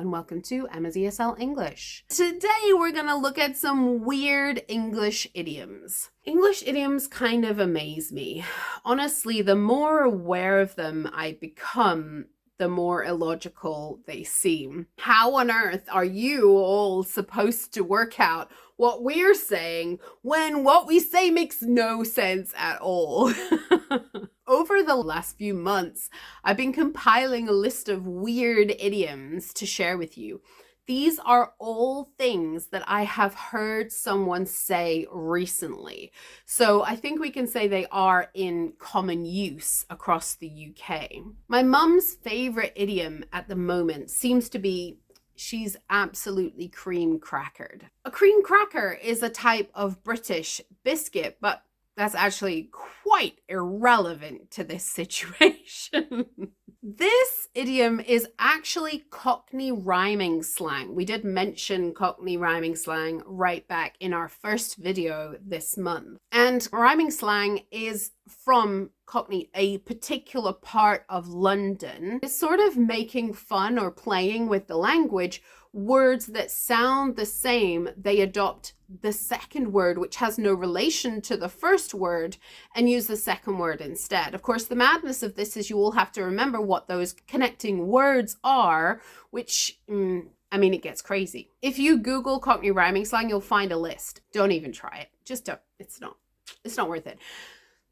and welcome to Emma's ESL English. Today we're gonna look at some weird English idioms. English idioms kind of amaze me. Honestly, the more aware of them I become, the more illogical they seem. How on earth are you all supposed to work out what we're saying when what we say makes no sense at all? Over the last few months, I've been compiling a list of weird idioms to share with you. These are all things that I have heard someone say recently. So I think we can say they are in common use across the UK. My mum's favorite idiom at the moment seems to be, she's absolutely cream crackered. A cream cracker is a type of British biscuit, but that's actually quite irrelevant to this situation. This idiom is actually Cockney rhyming slang. We did mention Cockney rhyming slang right back in our first video this month. And rhyming slang is from Cockney, a particular part of London. It's sort of making fun or playing with the language. Words that sound the same, they adopt the second word, which has no relation to the first word, and use the second word instead. Of course, the madness of this is you all have to remember what those connecting words are, which, it gets crazy. If you Google Cockney rhyming slang, you'll find a list. Don't even try it. Just don't. It's not worth it.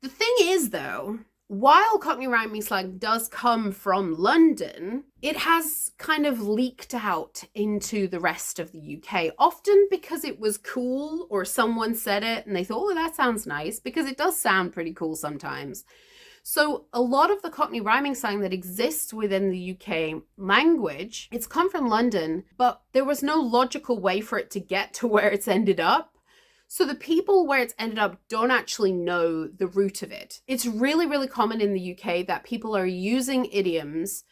The thing is, though, while Cockney rhyming slang does come from London, it has kind of leaked out into the rest of the UK, often because it was cool or someone said it and they thought, oh, that sounds nice, because it does sound pretty cool sometimes. So a lot of the Cockney rhyming slang that exists within the UK language, it's come from London, but there was no logical way for it to get to where it's ended up. So the people where it's ended up don't actually know the root of it. It's really, really common in the UK that people are using idioms.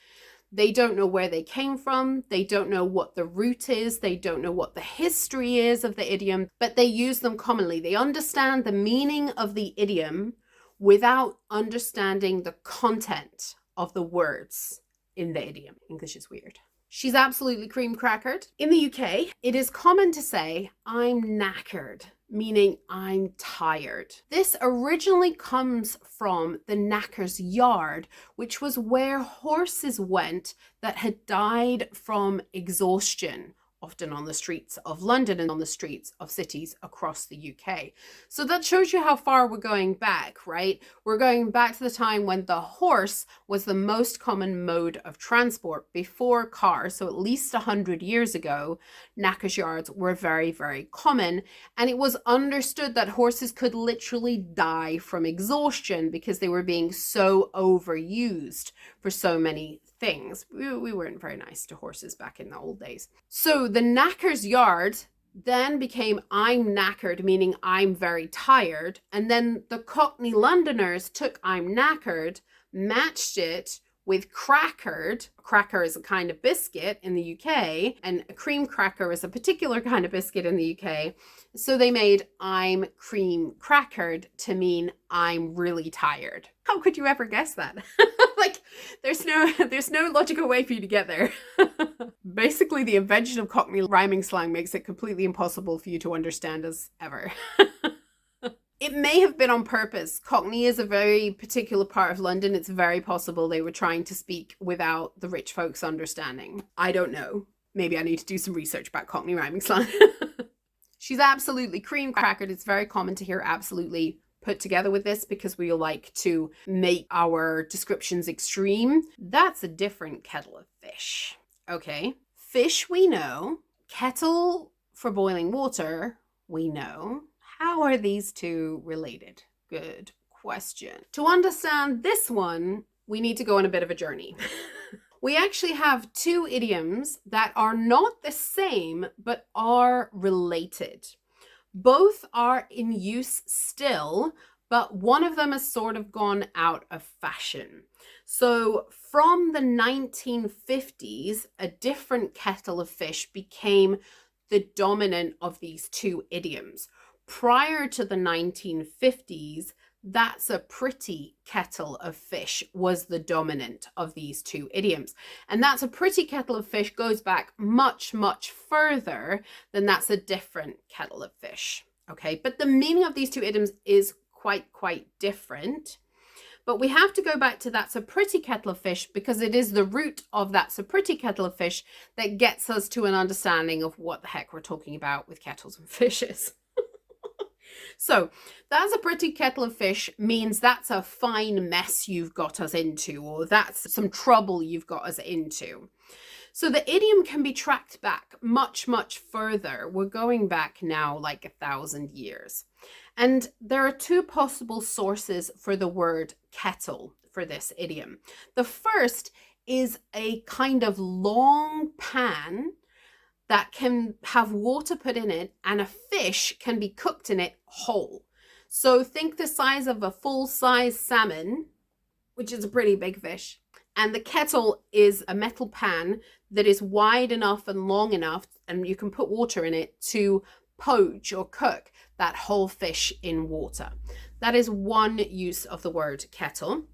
They don't know where they came from. They don't know what the root is. They don't know what the history is of the idiom, but they use them commonly. They understand the meaning of the idiom without understanding the content of the words in the idiom. English is weird. She's absolutely cream crackered. In the UK, it is common to say, I'm knackered, meaning I'm tired. This originally comes from the knacker's yard, which was where horses went that had died from exhaustion, often on the streets of London and on the streets of cities across the UK. So that shows you how far we're going back, right? We're going back to the time when the horse was the most common mode of transport before cars. So at least 100 years ago, knackers yards were very, very common. And it was understood that horses could literally die from exhaustion because they were being so overused for so many things. We weren't very nice to horses back in the old days. So the knacker's yard then became I'm knackered, meaning I'm very tired. And then the Cockney Londoners took I'm knackered, matched it with crackered. A cracker is a kind of biscuit in the UK, and a cream cracker is a particular kind of biscuit in the UK. So they made I'm cream crackered to mean I'm really tired. How could you ever guess that? Like, there's no logical way for you to get there. Basically, the invention of Cockney rhyming slang makes it completely impossible for you to understand us ever. It may have been on purpose. Cockney is a very particular part of London. It's very possible they were trying to speak without the rich folks understanding. I don't know. Maybe I need to do some research about Cockney rhyming slang. She's absolutely cream crackered. It's very common to hear absolutely put together with this because we like to make our descriptions extreme. That's a different kettle of fish. Okay. Fish, we know. Kettle for boiling water, we know. How are these two related? Good question. To understand this one, we need to go on a bit of a journey. We actually have two idioms that are not the same, but are related. Both are in use still, but one of them has sort of gone out of fashion. So from the 1950s, a different kettle of fish became the dominant of these two idioms. Prior to the 1950s, That's a pretty kettle of fish was the dominant of these two idioms. And that's a pretty kettle of fish goes back much, much further than that's a different kettle of fish. Okay, but the meaning of these two idioms is quite different. But we have to go back to that's a pretty kettle of fish because it is the root of that's a pretty kettle of fish that gets us to an understanding of what the heck we're talking about with kettles and fishes. So that's a pretty kettle of fish means that's a fine mess you've got us into, or that's some trouble you've got us into. So the idiom can be tracked back much further. We're going back now like 1,000 years. And there are two possible sources for the word kettle for this idiom. The first is a kind of long pan that can have water put in it and a fish can be cooked in it whole. So think the size of a full-size salmon, which is a pretty big fish. And the kettle is a metal pan that is wide enough and long enough, and you can put water in it to poach or cook that whole fish in water. That is one use of the word kettle.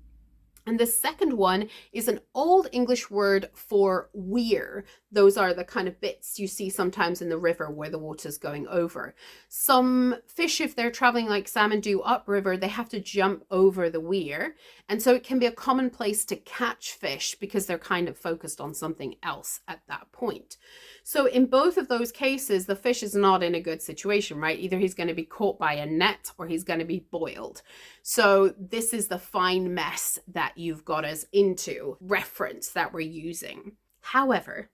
And the second one is an old English word for weir. Those are the kind of bits you see sometimes in the river where the water's going over. Some fish, if they're traveling like salmon do upriver, they have to jump over the weir. And so it can be a common place to catch fish because they're kind of focused on something else at that point. So in both of those cases, the fish is not in a good situation, right? Either he's going to be caught by a net or he's going to be boiled. So this is the fine mess that you've got us into reference that we're using. However,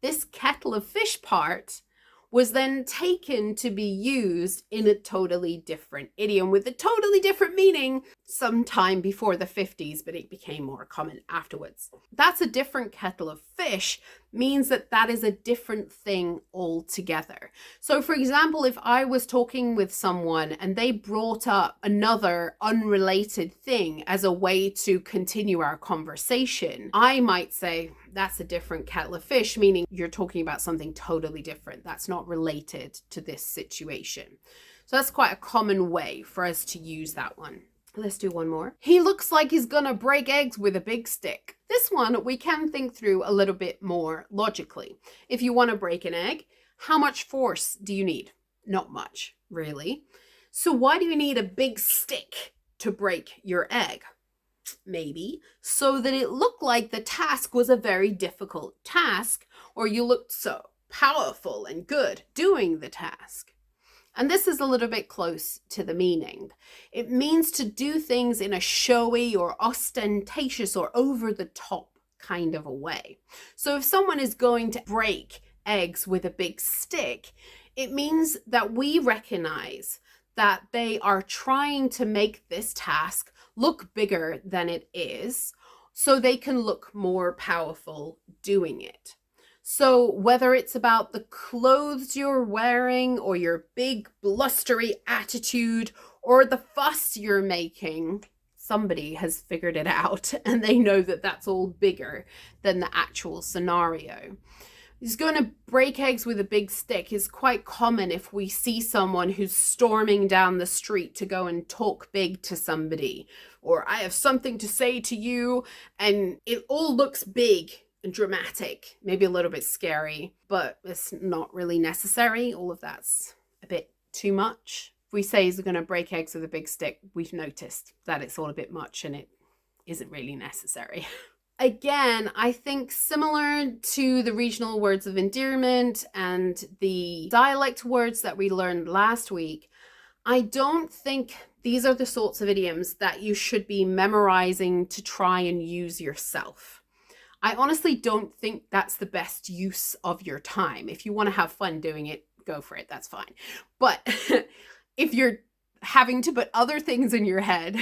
this kettle of fish part was then taken to be used in a totally different idiom with a totally different meaning sometime before the 50s, but it became more common afterwards. That's a different kettle of fish means that that is a different thing altogether. So for example, if I was talking with someone and they brought up another unrelated thing as a way to continue our conversation, I might say, that's a different kettle of fish, meaning you're talking about something totally different. That's not related to this situation. So that's quite a common way for us to use that one. Let's do one more. He looks like he's gonna break eggs with a big stick. This one we can think through a little bit more logically. If you want to break an egg, how much force do you need? Not much, really. So why do you need a big stick to break your egg? Maybe so that it looked like the task was a very difficult task, or you looked so powerful and good doing the task. And this is a little bit close to the meaning. It means to do things in a showy or ostentatious or over the top kind of a way. So if someone is going to break eggs with a big stick, it means that we recognize that they are trying to make this task look bigger than it is, so they can look more powerful doing it. So whether it's about the clothes you're wearing or your big blustery attitude or the fuss you're making, somebody has figured it out and they know that that's all bigger than the actual scenario. He's going to break eggs with a big stick is quite common if we see someone who's storming down the street to go and talk big to somebody, or I have something to say to you, and it all looks big and dramatic, maybe a little bit scary, but it's not really necessary. All of that's a bit too much. If we say he's going to break eggs with a big stick, we've noticed that it's all a bit much and it isn't really necessary. Again, I think similar to the regional words of endearment and the dialect words that we learned last week, I don't think these are the sorts of idioms that you should be memorizing to try and use yourself. I honestly don't think that's the best use of your time. If you want to have fun doing it, go for it. That's fine. But if you're having to put other things in your head,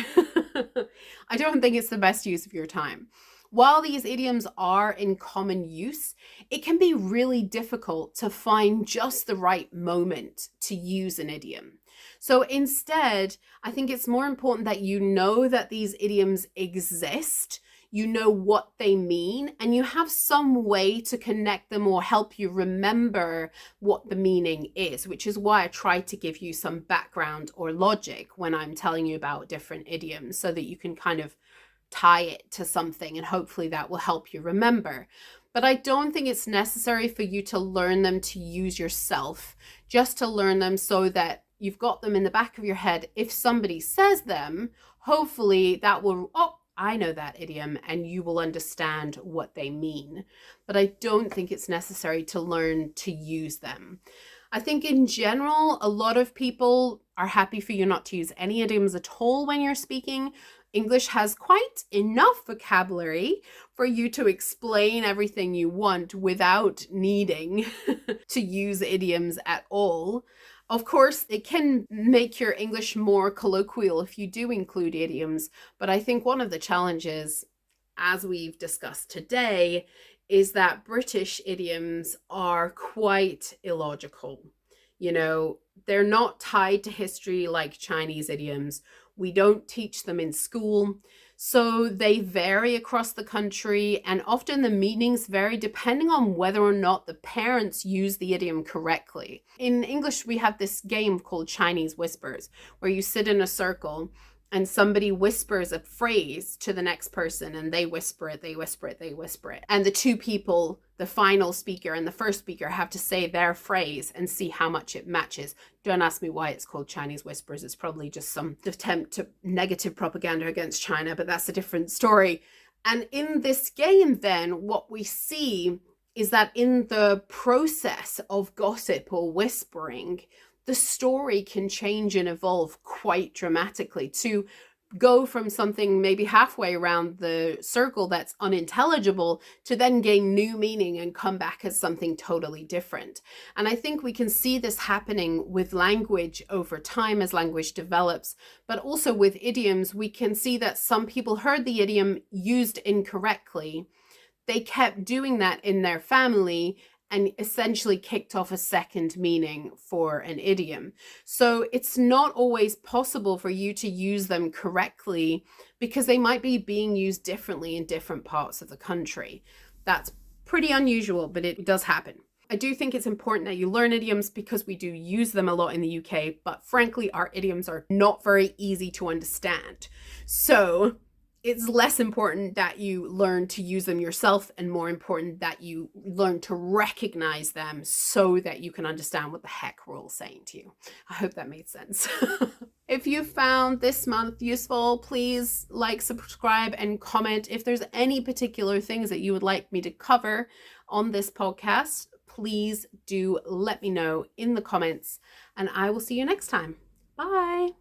I don't think it's the best use of your time. While these idioms are in common use, it can be really difficult to find just the right moment to use an idiom. So instead, I think it's more important that you know that these idioms exist. you know what they mean, and you have some way to connect them or help you remember what the meaning is, which is why I try to give you some background or logic when I'm telling you about different idioms, so that you can kind of tie it to something, and hopefully that will help you remember. But I don't think it's necessary for you to learn them to use yourself, just to learn them so that you've got them in the back of your head. If somebody says them, hopefully that will, oh, I know that idiom, and you will understand what they mean. But I don't think it's necessary to learn to use them. I think in general, a lot of people are happy for you not to use any idioms at all when you're speaking. English has quite enough vocabulary for you to explain everything you want without needing to use idioms at all. Of course, it can make your English more colloquial if you do include idioms, but I think one of the challenges, as we've discussed today, is that British idioms are quite illogical. You know, they're not tied to history like Chinese idioms. We don't teach them in school. So they vary across the country, and often the meanings vary depending on whether or not the parents use the idiom correctly. In English, we have this game called Chinese whispers, where you sit in a circle and somebody whispers a phrase to the next person, and they whisper it, they whisper it, they whisper it. And the two people, the final speaker and the first speaker, have to say their phrase and see how much it matches. Don't ask me why it's called Chinese whispers. It's probably just some attempt to negative propaganda against China, but that's a different story. And in this game, then, what we see is that in the process of gossip or whispering, the story can change and evolve quite dramatically to go from something maybe halfway around the circle that's unintelligible to then gain new meaning and come back as something totally different. And I think we can see this happening with language over time as language develops, but also with idioms. We can see that some people heard the idiom used incorrectly. They kept doing that in their family and essentially kicked off a second meaning for an idiom. So it's not always possible for you to use them correctly because they might be being used differently in different parts of the country. That's pretty unusual, but it does happen. I do think it's important that you learn idioms because we do use them a lot in the UK, but frankly, our idioms are not very easy to understand. So it's less important that you learn to use them yourself and more important that you learn to recognize them so that you can understand what the heck we're all saying to you. I hope that made sense. If you found this month useful, please like, subscribe, and comment. If there's any particular things that you would like me to cover on this podcast, please do let me know in the comments, and I will see you next time. Bye.